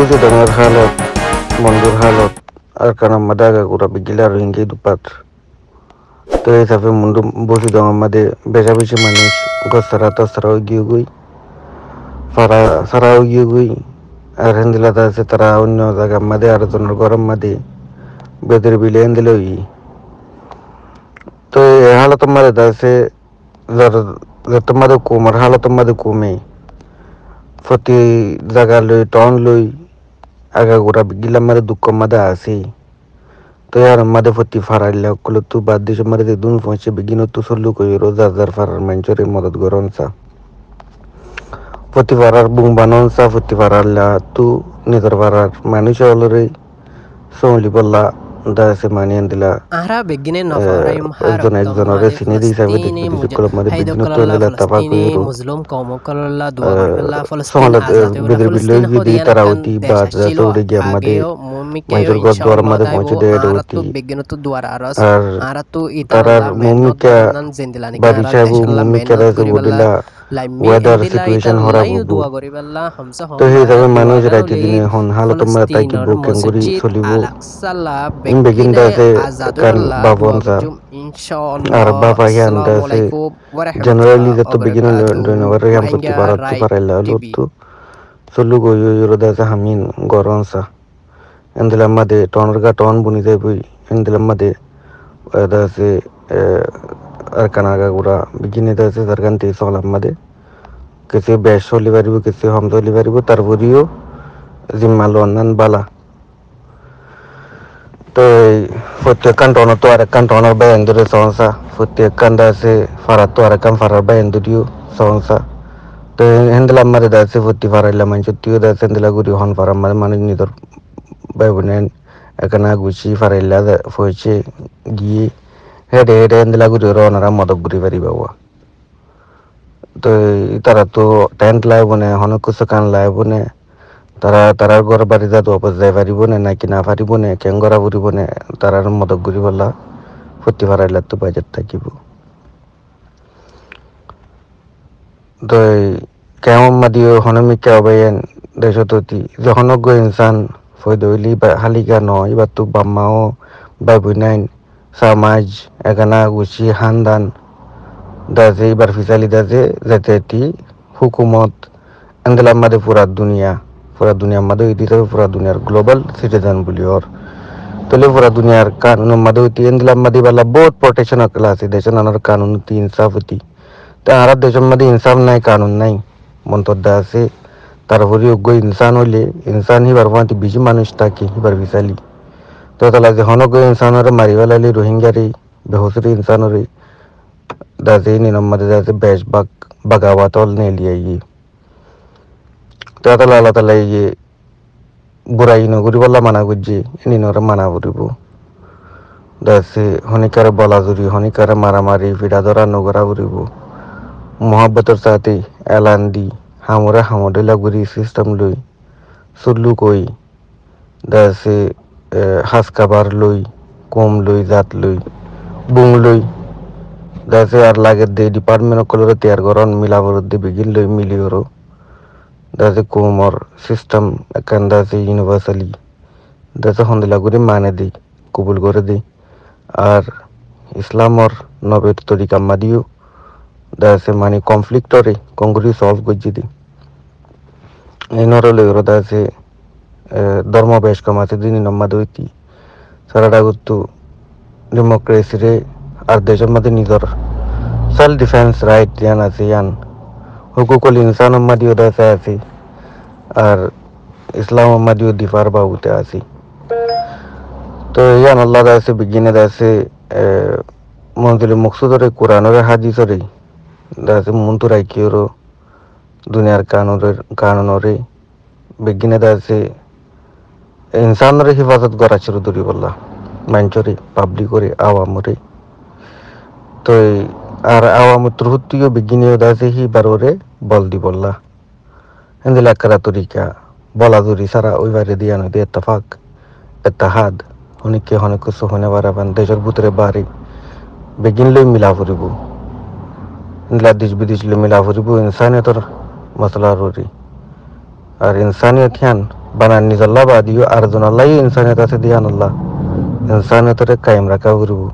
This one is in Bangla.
busi dengar halat mundur halat arkana madaga kura bigilar ringi dupat to hisabe mundu busi dengar made besha beshi manish gosara tasara giyugui fara sara giyugui আর হেন্দিলা আছে তারা অন্য জায়গার মধ্যে আর জনের গরম মধ্যে বেদের বিলে হেন্দিলই তো এই হালত মধ্যে আছে যার যত মধ্যে কুমার হালত মধ্যে কমে প্রতি জায়গা লই টন লই আগা গোড়া গিলা মধ্যে দুঃখ মধ্যে আছে তো আর মধ্যে প্রতি ফারাইলে কল তু বাদ দিস মধ্যে দুন পৌঁছে বিগিন তু সল্লু কই রোজা যার ফারার মঞ্চরে মদত গরনসা প্রতি ফারার বুং বাননসা প্রতি ফারাল্লা তু নিজের ফারার মানুষ অলরে সৌলি বললা দাসে মানিয়ে দিলা ahra begine noforaim একজন একজনের সিনিয়র হিসাবে দেখতে কলম মধ্যে বিঘ্ন তো নিলা তাবা কইরো muslim qawm kala dua kala falastin সমাল azad বেদের বিলে যদি তারা অতি বা দৌড়ে গিয়ে আমাদের মঞ্জুর গদ দোয়ার মধ্যে পৌঁছে দেয় অতি begine tu duar aras আর aratu তারার মুমিকা বাড়ি সাহেব মুমিকা রাজে বলিলা ওয়েদার সিচুয়েশন হরা বুবু তো হে যাবে মানুষ রাইতে দিনে হন হালত মরা তাই কি বুকেন গুরি চলিব ইন বেগিন দাসে কান বাবনসা আর বাবা হিয়ান দাসে জেনারেলি যত বেগিন নবরে হাম করতে পারত পারাইলা লুতু চলু গই ইরো দাসে হামিন গরনসা এন্দিলাম মাদে টনরগা টন বুনি দেই বই এন্দিলাম মাদে দাসে আর কানাগা গুড়া বিগিনে দাসে সরকান্তি সলাম মাদে কিছু বেশ চলি পারিব কিছু হম চলি পারিব তারপরেও জিম্মা লন্নান বালা তো প্রত্যেক কান্টনের তো আরেক কান্টনের বায়ান ধরে সংসা প্রত্যেক কান্দা আছে ফারার তো আরেক কান ফারার বায়ান ধরিও সংসা তো হেন্দিলাম মারে দাসে প্রতি ফারাইলা মানুষ সত্যিও দাসে হেন্দিলা গুড়ি হন ফারাম মারে মানুষ নিজের বাই বোনেন এখানে গুছি ফারাইলা ফয়েছে গিয়ে হেডে হেডে হেন্দিলা গুড়ি রনারা মদক ঘুরি পারিবা তো তারা তো টেন্ট লাইব নে হন কিছু কান লাইব নে তারার ঘর বাড়ি যাতে অপর যাই পারিব নে নাকি না পারিব নে কেন গড়া ফুরিব নে তারার মদক ঘুরি বললা ফুটি ফারাইলে তো বাজেট থাকিব তো কেমন মাদিও হনমিকা অবায়ন দেশততি যখন গো ইনসান ফয়দলি বা হালিকা নয় এবার তো বাম্মাও বা বুনাইন সমাজ এখানা গুছি হানদান দাজে এবার ফিসালি দাজে যাতে হুকুমত এন্দেলাম মাদে পুরা দুনিয়ার মাদে ইতি তবে পুরা দুনিয়ার গ্লোবাল সিটিজেন বলি ওর তলে পুরা দুনিয়ার কানুন মাদে ইতি এন্দেলাম মাদে বালা বহুত প্রোটেকশন আকলা আছে দেশন আনার কানুন তি ইনসাফ ইতি তা আর দেশের মাদে ইনসাফ নাই কানুন নাই মন্তদ্দা আছে তারপরে যোগ্য ইনসান হইলে ইনসান হিবার মাতি বেশি মানুষ থাকে হিবার ফিসালি তো তালা যে হনগ ইনসানরে মারিবালালি রোহিঙ্গারে বেহসরি ইনসানরে দাজে নিনম্মাদে দাজে বেশ বাগাওয়াতল নে লিয়াই তো তালা আল্লাহ তালা ইয়ে বুড়াই নগরি বললা মানা করছে নিনরে মানা করিব দাসে হনিকারে বলাজুরি হনিকারে মারামারি ফিডা ধরা নগরা করিব মোহাব্বতের সাথে এলান দি হামরে হামদলা গুরি সিস্টেম লই সুল্লু কই দাসে হাসকাবার লই কম লই জাত লই বুং লই দাসে আর লাগে দে ডিপার্টমেন্ট কলরে তৈয়ার করন মিলাবর দে বিগিন লই মিলিওরো দাসে কোমর সিস্টেম একান দাসে ইউনিভার্সালি দাসে হন্দলা গুরি মানে দি কবুল করে দি আর ইসলামর নবের তরিকা মাদিও দাসে মানে কনফ্লিক্টরে কংগ্রি সলভ করছি দি এই নরলে ওরা দাসে ধর্ম বেশ কম আছে দিন নম্মাদ হইতি সারাটা গুত্তু ডেমোক্রেসি রে আর দেশের মধ্যে নিজের সেলফ ডিফেন্স রাইট ইয়ান আছে ইয়ান হুকুকুল ইনসান মাদিও দাসে আছে আর ইসলাম মাদিও দিফার বাবুতে আছি তো ইয়ান আল্লাহ দাসে বিজ্ঞানে দাসে মন্দিরে মকসুদরে কোরআনরে হাদিসরে দাসে মন্তু রাইকিওরো দুনিয়ার কানুনরে বিজ্ঞানে দাসে ইনসানরে হিফাজত করা শুরু ধরি বললা মাঞ্চরে পাবলিকরে আওয়ামরে তো আর আওয়াম ত্রুটিও বিজ্ঞানীয় দাসে হি বারোরে বল দি বললা হিন্দিলা করা তরিকা বলা দূরি সারা ওই বাইরে দিয়া নদী এত্তাফাক এত্তাহাদ হনিকে হনে কিছু হনে বারাবান দেশের ভিতরে বাড়ি বিজ্ঞান লই মিলা ফুরিব হিন্দিলা দেশ বিদেশ লই মিলা ফুরিব ইনসানিয়তর মশলা রুরি আর ইনসানিয়ত হ্যান বানান নিজল্লা বাদিও আর জনাল্লাই ইনসানিয়ত আছে দিয়ান আল্লাহ ইনসানিয়তরে কায়েম রাখা করবো